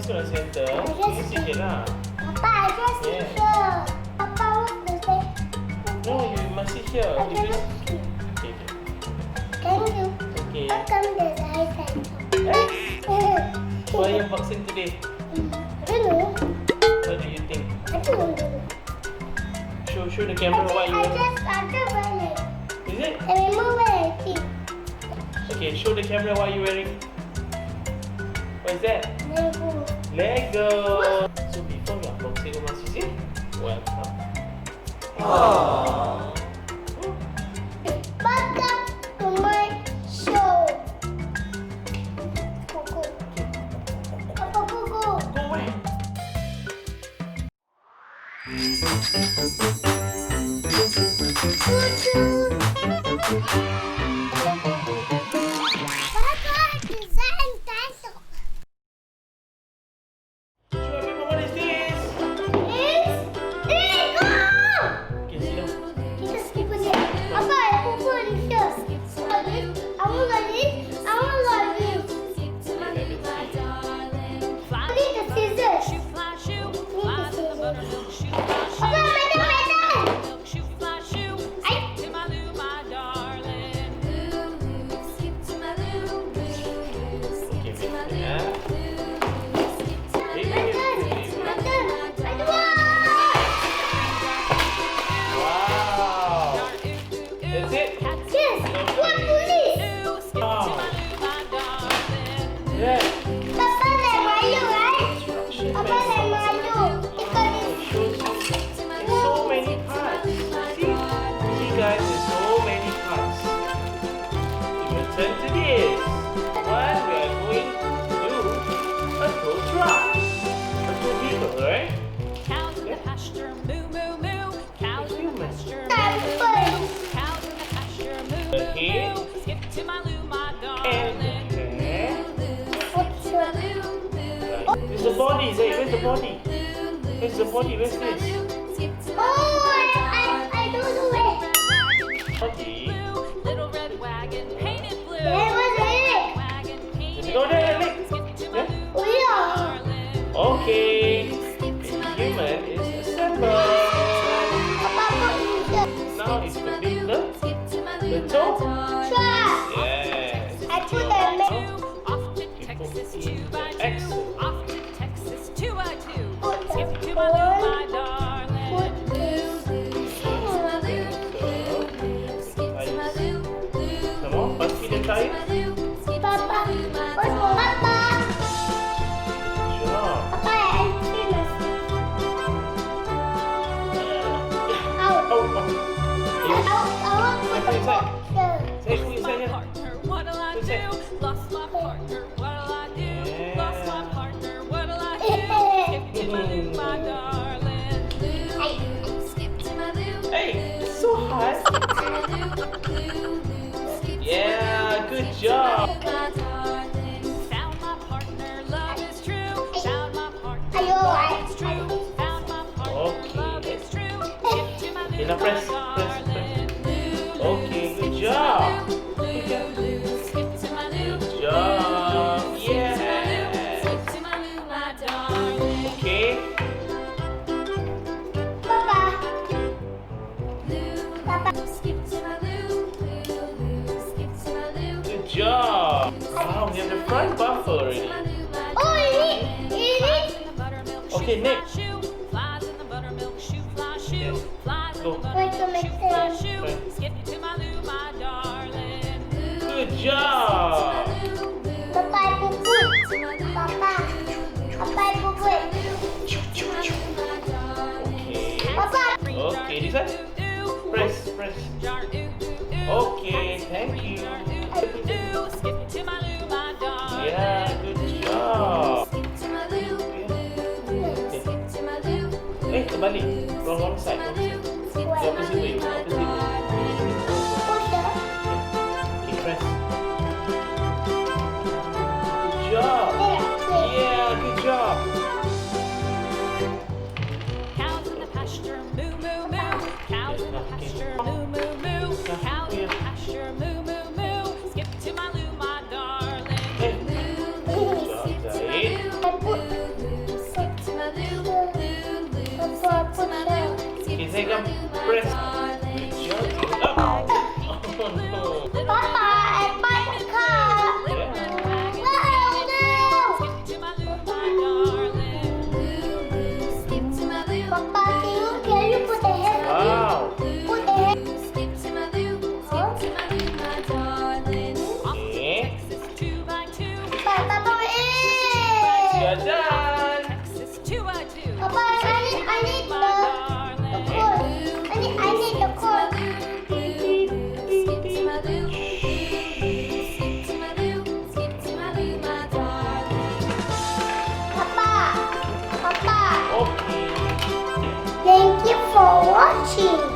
gonna center. You sit here lah. Papa, I just sit here. Papa, what to say? No, you must sit here. I You just just... sit. Okay, Thank you. okay. How come there's ice and Why are you unboxing today? I don't know. What do you think? I don't know. Show the camera what you... I just started wearing. Is it? I remember when I see. Okay, show the camera what you wearing. What is that? Lego. Lego. So before you unboxing Rumah Sisi, welcome. Welcome to my show. Go. Papa, go. Go where? Papa, design dinosaur. Show everyone what is this? It's Lego. Okay, sit down. Kita skip aja. Apa? Aku pun here. I want like this. I want like this. I need the scissors. Papa, medan. Okay, wait. Yeah. Wow. That's it? Yes. What police? Wow. Yeah. Papa like Mario, right? Papa like Mario. Because it's There's so many parts. See guys, there's so many parts. You will turn to this. One, we are going to a tow truck. A tow vehicle, right? Cows in the pasture, moo moo moo. Cows in the pasture, time moo for moo moo. Cows in the pasture, moo moo Okay. moo. Skip to my loo, my And darling. here. what's your Where's the body? Zay, where's the body? Where's the body? Where's this? Oh, I don't know where. Body. Little red wagon painted blue. There was it. Wagon painted Go there, blue. Nick. Skip to my Yeah. loo, Oh, my yeah. darling. Okay. The human is assembled. Papa put in the Now it's putting the toe. truck. Yes. I put the Off to Texas, 2x2. Excellent. Off to Texas, 2x2. Put the Skip to my loo, my put darling. Come on, must be the tire. Papa. What's for Papa? Sure. Papa, I see this. Oh, Ow. oh. I want to put the box here. Say, put My inside here. partner, what'll I do? Lost my partner, what'll I do? Lost my partner, what'll I do? Skip to my loo, my darling. Skip to my loo. Hey, it's so hard. Yeah, good job. Found my partner, love is true. Found my partner, Ayo, love is true. Found my partner, Okay. love is true. Skip to my loo, Okay, now press, my press. darling. Okay, good job. Skip to my loo. Good job. Yeah. Skip to my loo, my darling. Okay. Papa. Papa. Skip to my loo, skip to my loo. Good job. Wow, we have the front bumper already. Oh, it is. Okay, next. Flies in the buttermilk shoe, fly shoe. Yes. Flies in Go. the Wait to buttermilk make shoe, fly sense. shoe. Right. Skip to my loo, my darling. Good job. Papa, I puput. Papa. Papa, I puput. Okay. Papa. Okay, this one. Press, press. Okay, thank you. Skip to my loo, my darling. Yeah, good job. Eh, terbalik. Wrong side. The opposite way. Opposite way. Push the. Okay, press. Good job. There. Yeah, good job. Cows in the pasture, moo moo moo. Cows in the pasture, moo moo moo. Cows in the pasture, moo moo moo. Skip to my loo, my darling. Eh, good job, Zahid. I put are done. Texas to a do. Papa, I need the cord. I need the cord. Skip to my loo, skip to my loo, skip to my loo, my darling. Papa, Okay. thank you for watching.